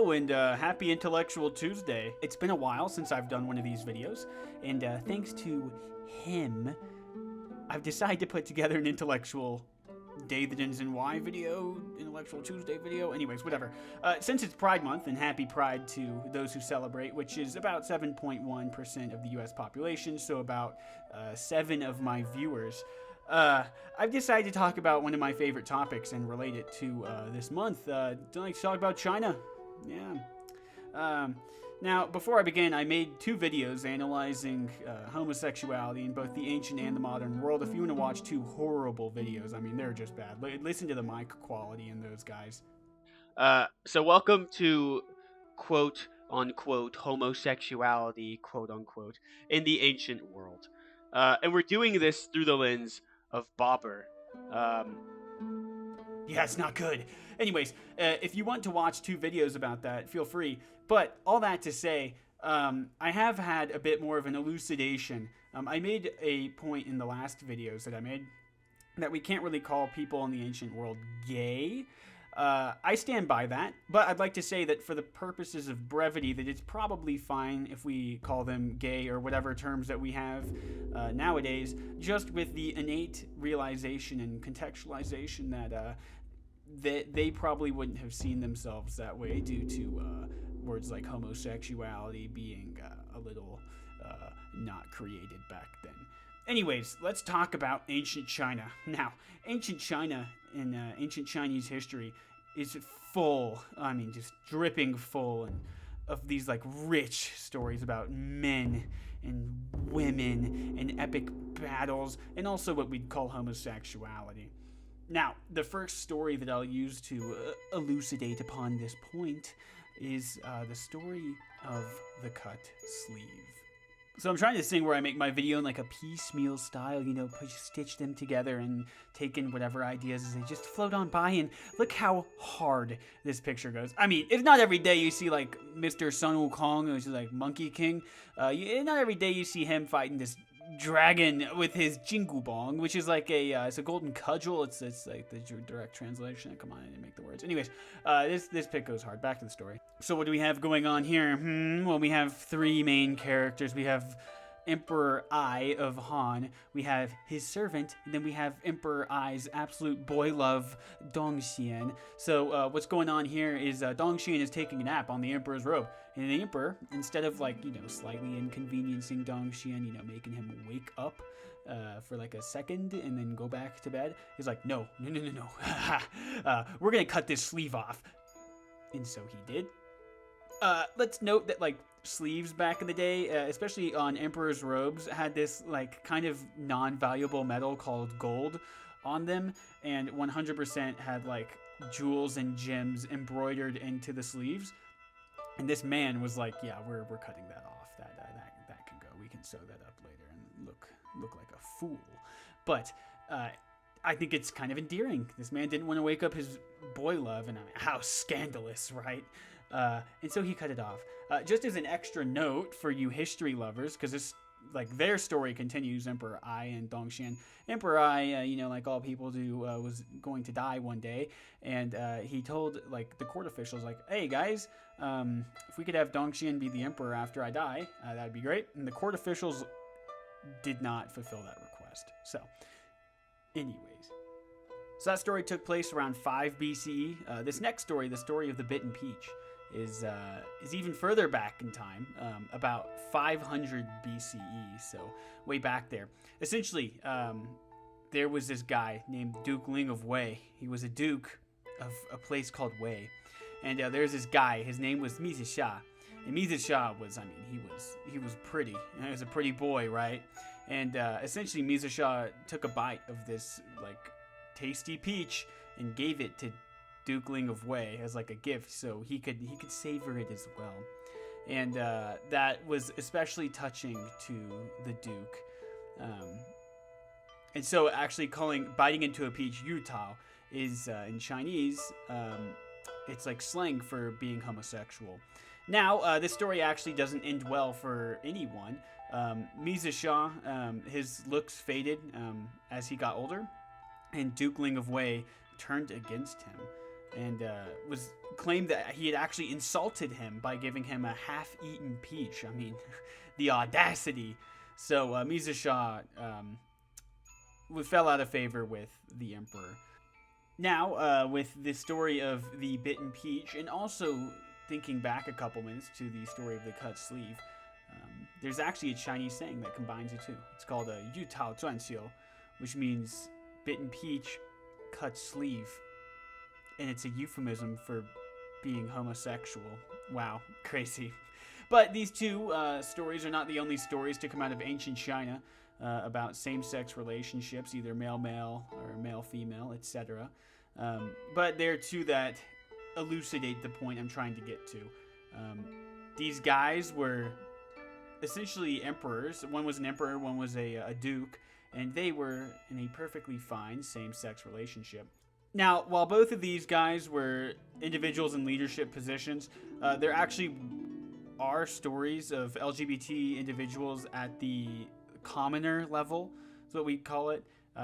Hello and happy Intellectual Tuesday. It's been a while since I've done one of these videos, and thanks to him, I've decided to put together an Intellectual Day That Ends in Y video, Intellectual Tuesday video, anyways, whatever. Since it's Pride Month, and happy Pride to those who celebrate, which is about 7.1% of the US population, so about 7 of my viewers. I've decided to talk about one of my favorite topics and relate it to this month. I'd like to talk about China. Yeah. Now, before I begin, I made 2 videos analyzing homosexuality in both the ancient and the modern world. If you want to watch 2 horrible videos, I mean, they're just bad. Listen to the mic quality in those guys. So welcome to quote unquote homosexuality, quote unquote, in the ancient world. And we're doing this through the lens of Bobber. Yeah, it's not good. Anyways, if you want to watch 2 videos about that, feel free. But all that to say, I have had a bit more of an elucidation. I made a point in the last videos that I made that we can't really call people in the ancient world gay. I stand by that, but I'd like to say that for the purposes of brevity, that it's probably fine if we call them gay or whatever terms that we have nowadays, just with the innate realization and contextualization that they probably wouldn't have seen themselves that way due to words like homosexuality being a little not created back then. Anyways, let's talk about ancient China. Now, ancient China in ancient Chinese history is full, I mean, just dripping full of these like rich stories about men and women and epic battles and also what we'd call homosexuality. Now, the first story that I'll use to elucidate upon this point is the story of the cut sleeve. So I'm trying to sing where I make my video in like a piecemeal style, you know, stitch them together and take in whatever ideas as they just float on by, and look how hard this picture goes. I mean, it's not every day you see like Mr. Sun Wukong, who's like Monkey King. Not every day you see him fighting this dragon with his Jingu Bong, which is like it's a golden cudgel. It's like the direct translation. Come on, I didn't make the words. Anyways, this pic goes hard. Back to the story. So what do we have going on here? Well, we have 3 main characters. We have Emperor Ai of Han, we have his servant, and then we have Emperor Ai's absolute boy love, Dongxian. So what's going on here is Dongxian is taking a nap on the Emperor's robe, and the Emperor, instead of like, you know, slightly inconveniencing Dongxian, you know, making him wake up for like a second and then go back to bed, he's like, no, we're gonna cut this sleeve off. And so he did. Let's note that like sleeves back in the day, especially on emperor's robes, had this like kind of non-valuable metal called gold on them, and 100% had like jewels and gems embroidered into the sleeves. And this man was like, yeah, we're cutting that off. That can go. We can sew that up later and look like a fool. But I think it's kind of endearing. This man didn't want to wake up his boy love, and I mean, how scandalous, right? And so he cut it off. Just as an extra note for you history lovers, because this, like, their story continues, Emperor Ai and Dongxian. Emperor Ai, like all people do, was going to die one day, and he told, like, the court officials, like, hey, guys, if we could have Dongxian be the emperor after I die, that'd be great. And the court officials did not fulfill that request. So, anyways. So that story took place around 5 BCE. This next story, the story of the bitten peach, is even further back in time, about 500 BCE, so way back there. Essentially, there was this guy named Duke Ling of Wei. He was a duke of a place called Wei, and there's this guy. His name was Mizisha, and Mizisha was, he was pretty. He was a pretty boy, right? And essentially, Mizisha took a bite of this like tasty peach and gave it to Duke Ling of Wei as like a gift, so he could savor it as well. And that was especially touching to the Duke. And so actually biting into a peach yutao is in Chinese, it's like slang for being homosexual. Now, this story actually doesn't end well for anyone. Mizisha, his looks faded as he got older, and Duke Ling of Wei turned against him. and was claimed that he had actually insulted him by giving him a half-eaten peach. I mean, the audacity. So Misa Shah fell out of favor with the emperor. Now, with the story of the bitten peach, and also thinking back a couple minutes to the story of the cut sleeve, there's actually a Chinese saying that combines the two. It's called a yu tao zuan xiu, which means bitten peach, cut sleeve, and it's a euphemism for being homosexual. Wow, crazy. But these two stories are not the only stories to come out of ancient China about same-sex relationships, either male-male or male-female, etc. But there are two that elucidate the point I'm trying to get to. These guys were essentially emperors. One was an emperor, one was a duke, and they were in a perfectly fine same-sex relationship. Now, while both of these guys were individuals in leadership positions, there actually are stories of LGBT individuals at the commoner level, is what we call it.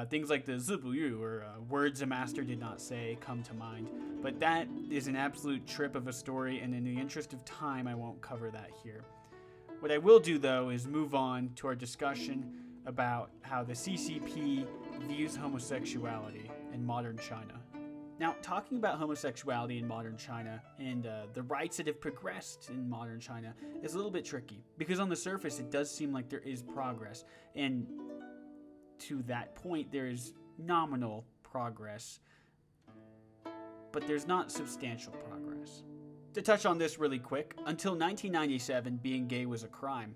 Things like the zibuyu, or words a master did not say, come to mind. But that is an absolute trip of a story, and in the interest of time, I won't cover that here. What I will do, though, is move on to our discussion about how the CCP views homosexuality in modern China. Now, talking about homosexuality in modern China and the rights that have progressed in modern China is a little bit tricky, because on the surface it does seem like there is progress, and to that point there is nominal progress, but there's not substantial progress. To touch on this really quick, until 1997 being gay was a crime.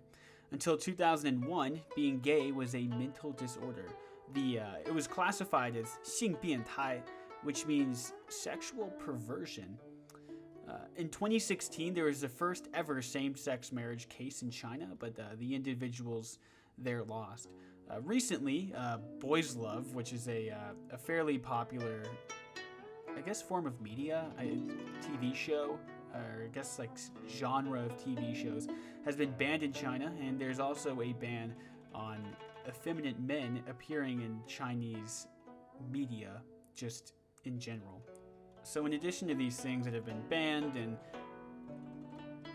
Until 2001, being gay was a mental disorder. It was classified as 性变态, which means sexual perversion. In 2016, there was the first ever same-sex marriage case in China, but the individuals there lost. Recently, Boys Love, which is a fairly popular, I guess, form of media, TV show, or I guess like genre of TV shows, has been banned in China, and there's also a ban on effeminate men appearing in Chinese media, just in general. So in addition to these things that have been banned and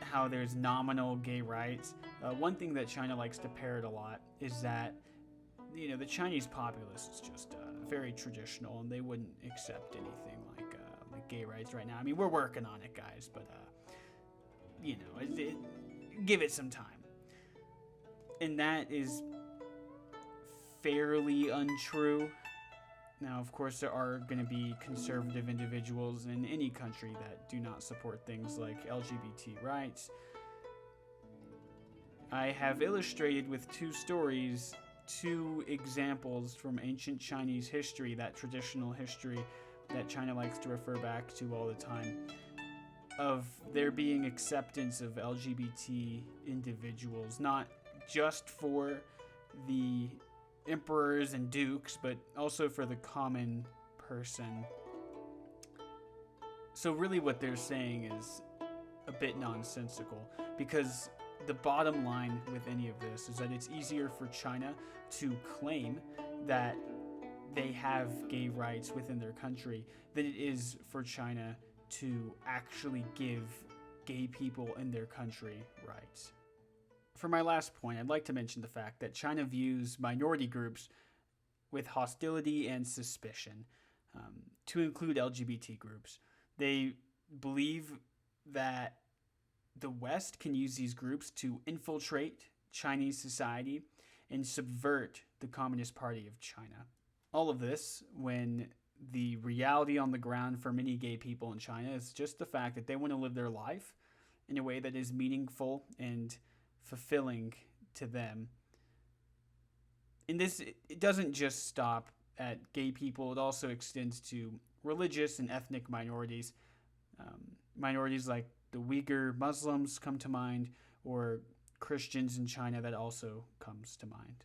how there's nominal gay rights, one thing that China likes to parrot a lot is that, you know, the Chinese populace is just very traditional, and they wouldn't accept anything like gay rights right now. I mean, we're working on it, guys, but you know, give it some time. And that is fairly untrue. Now, of course, there are going to be conservative individuals in any country that do not support things like LGBT rights. I have illustrated with two stories, two examples from ancient Chinese history, that traditional history that China likes to refer back to all the time, of there being acceptance of LGBT individuals, not just for the emperors and dukes, but also for the common person. So really what they're saying is a bit nonsensical, because the bottom line with any of this is that it's easier for China to claim that they have gay rights within their country than it is for China to actually give gay people in their country rights. For my last point, I'd like to mention the fact that China views minority groups with hostility and suspicion, to include LGBT groups. They believe that the West can use these groups to infiltrate Chinese society and subvert the Communist Party of China. All of this when the reality on the ground for many gay people in China is just the fact that they want to live their life in a way that is meaningful and fulfilling to them. And this, it doesn't just stop at gay people, it also extends to religious and ethnic minorities. Minorities like the Uyghur Muslims come to mind, or Christians in China, that also comes to mind.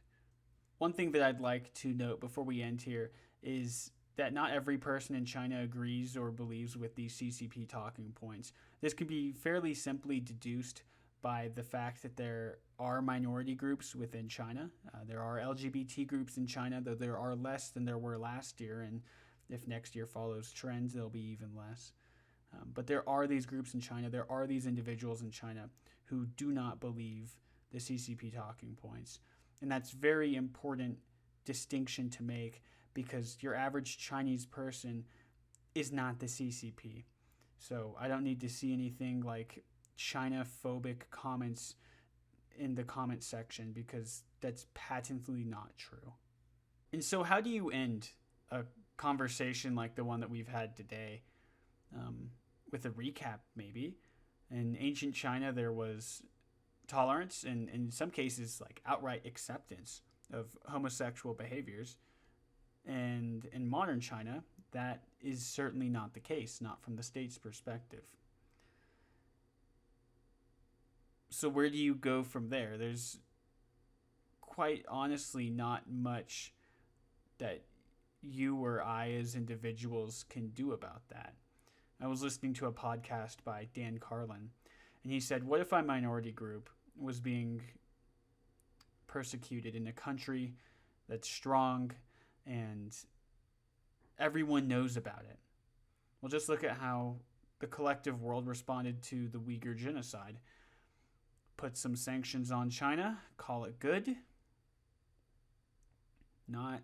One thing that I'd like to note before we end here is that not every person in China agrees or believes with these CCP talking points. This can be fairly simply deduced by the fact that there are minority groups within China. There are LGBT groups in China, though there are less than there were last year, and if next year follows trends, there'll be even less. But there are these groups in China, there are these individuals in China who do not believe the CCP talking points. And that's very important distinction to make, because your average Chinese person is not the CCP. So I don't need to see anything like China-phobic comments in the comment section, because that's patently not true. And so how do you end a conversation like the one that we've had today? With a recap, maybe. In ancient China, there was tolerance and, in some cases, like outright acceptance of homosexual behaviors. And in modern China, that is certainly not the case, not from the state's perspective. So, where do you go from there? There's quite honestly not much that you or I as individuals can do about that. I was listening to a podcast by Dan Carlin, and he said, what if a minority group was being persecuted in a country that's strong and everyone knows about it? Well, just look at how the collective world responded to the Uyghur genocide. Put some sanctions on China, call it good. Not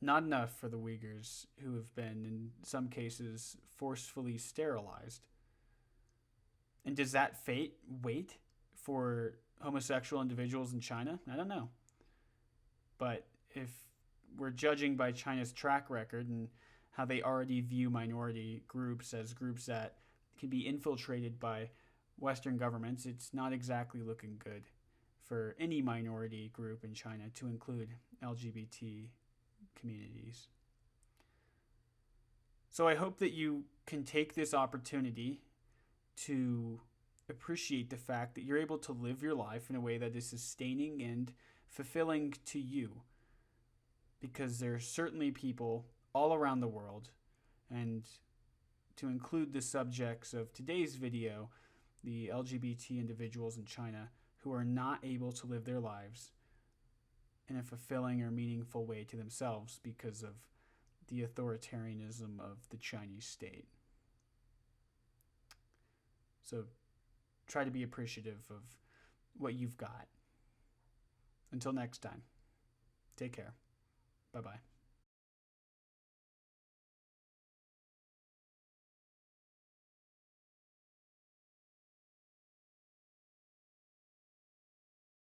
enough for the Uyghurs, who have been, in some cases, forcefully sterilized. And does that fate wait for homosexual individuals in China? I don't know. But if we're judging by China's track record and how they already view minority groups as groups that can be infiltrated by Western governments, it's not exactly looking good for any minority group in China, to include LGBT communities. So I hope that you can take this opportunity to appreciate the fact that you're able to live your life in a way that is sustaining and fulfilling to you. Because there are certainly people all around the world, and to include the subjects of today's video, the LGBT individuals in China, who are not able to live their lives in a fulfilling or meaningful way to themselves because of the authoritarianism of the Chinese state. So try to be appreciative of what you've got. Until next time, take care. Bye-bye.